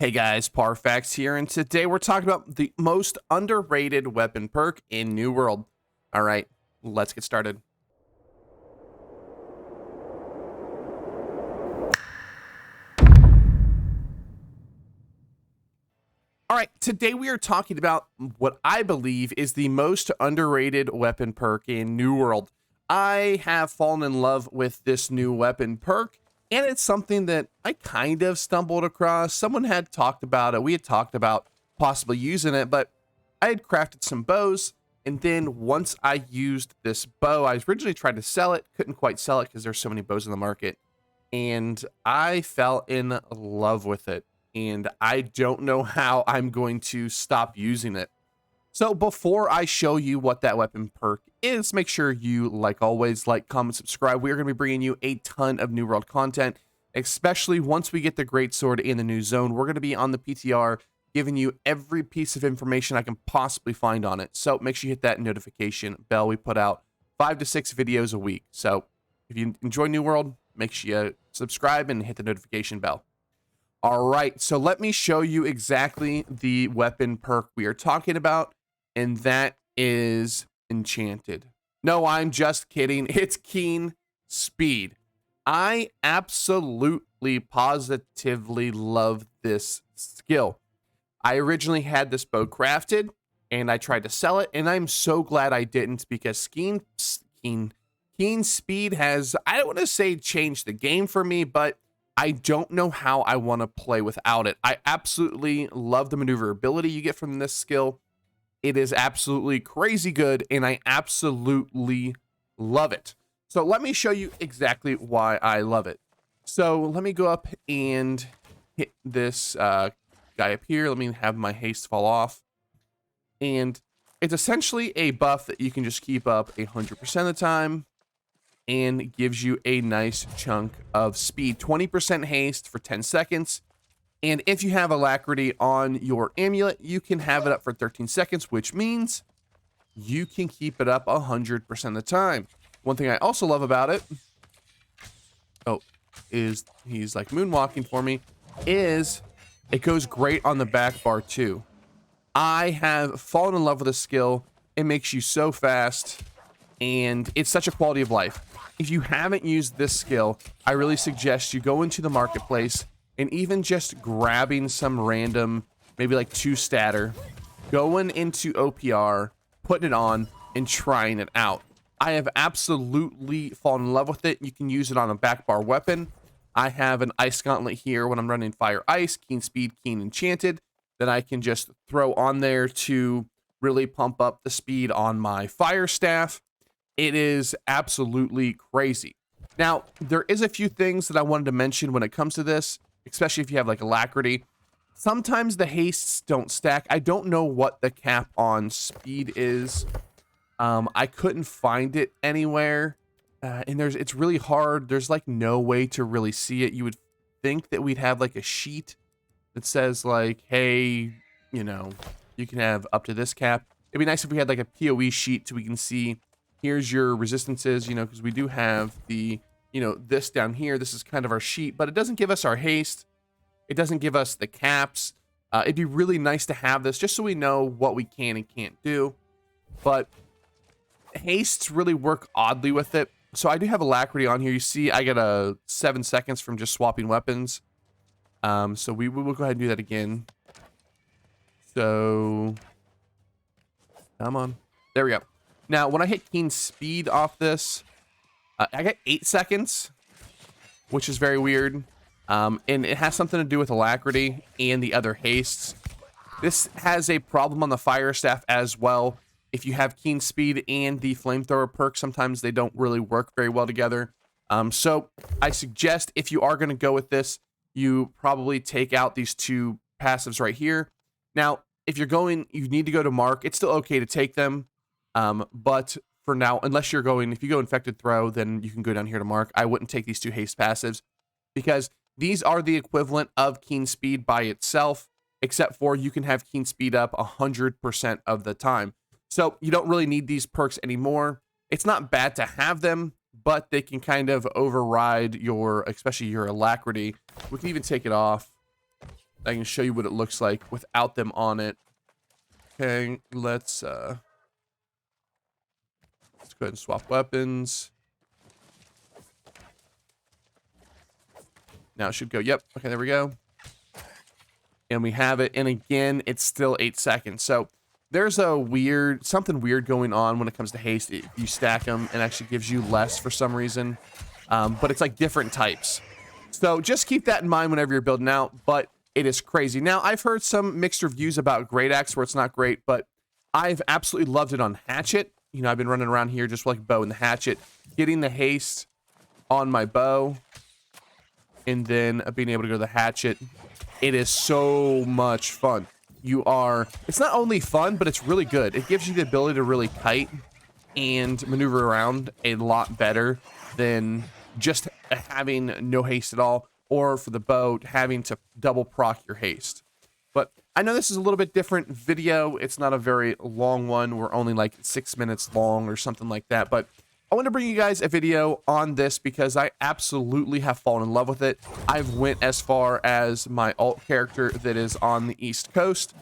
Hey guys, Parfax here, and today we're talking about the most underrated weapon perk in New World. All right, let's get started. All right, today we are talking about what I believe is the most underrated weapon perk in New World. I have fallen in love with this new weapon perk, and it's something that I kind of stumbled across. Someone had talked about it. We had talked about possibly using it, but I had crafted some bows, and then once I used this bow, I originally tried to sell it, couldn't quite sell it because there's so many bows in the market, and I fell in love with it, and I don't know how I'm going to stop using it. So before I show you what that weapon perk is, make sure you, like always, like, comment, subscribe. We are going to be bringing you a ton of New World content, especially once we get the Great Sword in the new zone. We're going to be on the PTR giving you every piece of information I can possibly find on it. So make sure you hit that notification bell. We put out 5 to 6 videos a week. So if you enjoy New World, make sure you subscribe and hit the notification bell. All right, so let me show you exactly the weapon perk we are talking about, and that is Enchanted. No, I'm just kidding. It's Keen Speed. I absolutely, positively love this skill. I originally had this bow crafted, and I tried to sell it, and I'm so glad I didn't, because Keen Speed has, I don't want to say changed the game for me, but I don't know how I want to play without it. I absolutely love the maneuverability you get from this skill. It is absolutely crazy good, and I absolutely love it. So let me show you exactly why I love it. So let me go up and hit this guy up here. Let me have my haste fall off. And it's essentially a buff that you can just keep up 100% of the time, and gives you a nice chunk of speed. 20% haste for 10 seconds. And if you have Alacrity on your amulet, you can have it up for 13 seconds, which means you can keep it up 100% of the time. One thing I also love about it, is he's like moonwalking for me, is it goes great on the back bar too. I have fallen in love with this skill. It makes you so fast, and it's such a quality of life. If you haven't used this skill, I really suggest you go into the marketplace and even just grabbing some random, maybe like 2 statter, going into OPR, putting it on, and trying it out. I have absolutely fallen in love with it. You can use it on a back bar weapon. I have an ice gauntlet here when I'm running fire ice, Keen Speed, Keen Enchanted, that I can just throw on there to really pump up the speed on my fire staff. It is absolutely crazy. Now, there is a few things that I wanted to mention when it comes to this, especially if you have like Alacrity. Sometimes the hastes don't stack. I don't know what the cap on speed is. I couldn't find it anywhere. And it's really hard. There's like no way to really see it. You would think that we'd have like a sheet that says like, hey, you know, you can have up to this cap. It'd be nice if we had like a PoE sheet so we can see, here's your resistances, you know, because we do have the, you know, this down here. This is kind of our sheet, but it doesn't give us our haste. It doesn't give us the caps. It'd be really nice to have this just so we know what we can and can't do. But hastes really work oddly with it. So I do have Alacrity on here. You see I get a 7 seconds from just swapping weapons. So we will go ahead and do that again. So come on. There we go. Now, when I hit Keen Speed off this, I get 8 seconds, which is very weird. And it has something to do with Alacrity and the other hastes. This has a problem on the fire staff as well. If you have Keen Speed and the Flamethrower perk, sometimes they don't really work very well together. So I suggest if you are going to go with this, you probably take out these 2 passives right here. Now, if you're going, you need to go to Mark. It's still okay to take them. But for now, unless you're going, if you go Infected Throw, then you can go down here to Mark. I wouldn't take these 2 haste passives because these are the equivalent of Keen Speed by itself, except for you can have Keen Speed up 100% of the time. So you don't really need these perks anymore. It's not bad to have them, but they can kind of override your, especially your Alacrity. We can even take it off. I can show you what it looks like without them on it. Okay, let's go ahead and swap weapons. Now it should go. Yep. Okay, there we go. And we have it. And again, it's still 8 seconds. So there's something weird going on when it comes to haste. If you stack them, it actually gives you less for some reason. But it's like different types. So just keep that in mind whenever you're building out. But it is crazy. Now, I've heard some mixed reviews about Great Axe where it's not great, but I've absolutely loved it on Hatchet. You know, I've been running around here just like bow and the Hatchet, getting the haste on my bow, and then being able to go to the Hatchet. It is so much fun. It's not only fun, but it's really good. It gives you the ability to really kite and maneuver around a lot better than just having no haste at all, or for the bow, having to double proc your haste. But I know this is a little bit different video. It's not a very long one. We're only like 6 minutes long or something like that. But I want to bring you guys a video on this because I absolutely have fallen in love with it. I've went as far as my alt character that is on the East Coast.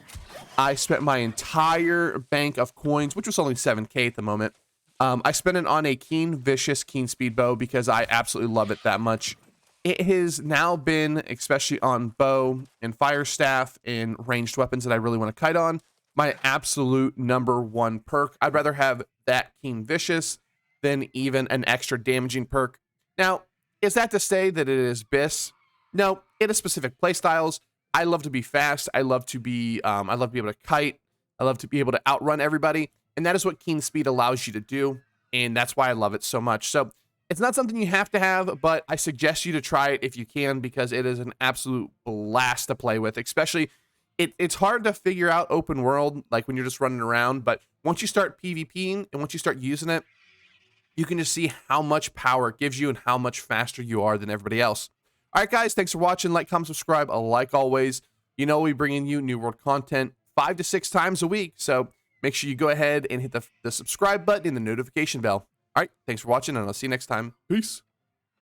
I spent my entire bank of coins, which was only 7K at the moment. I spent it on a Keen Vicious Keen Speed bow because I absolutely love it that much. It has now been, especially on bow and fire staff and ranged weapons that I really want to kite on, my absolute #1 perk. I'd rather have that Keen Vicious than even an extra damaging perk. Now, is that to say that it is BIS? No, it is specific playstyles. I love to be fast. I love to be able to kite. I love to be able to outrun everybody. And that is what Keen Speed allows you to do. And that's why I love it so much. So it's not something you have to have, but I suggest you to try it if you can, because it is an absolute blast to play with. Especially, it's hard to figure out open world, like when you're just running around. But once you start PvPing and once you start using it, you can just see how much power it gives you and how much faster you are than everybody else. All right, guys, thanks for watching. Like, comment, subscribe. Like always, you know we'll be bringing you new world content 5 to 6 times a week. So make sure you go ahead and hit the subscribe button and the notification bell. All right, thanks for watching, and I'll see you next time. Peace.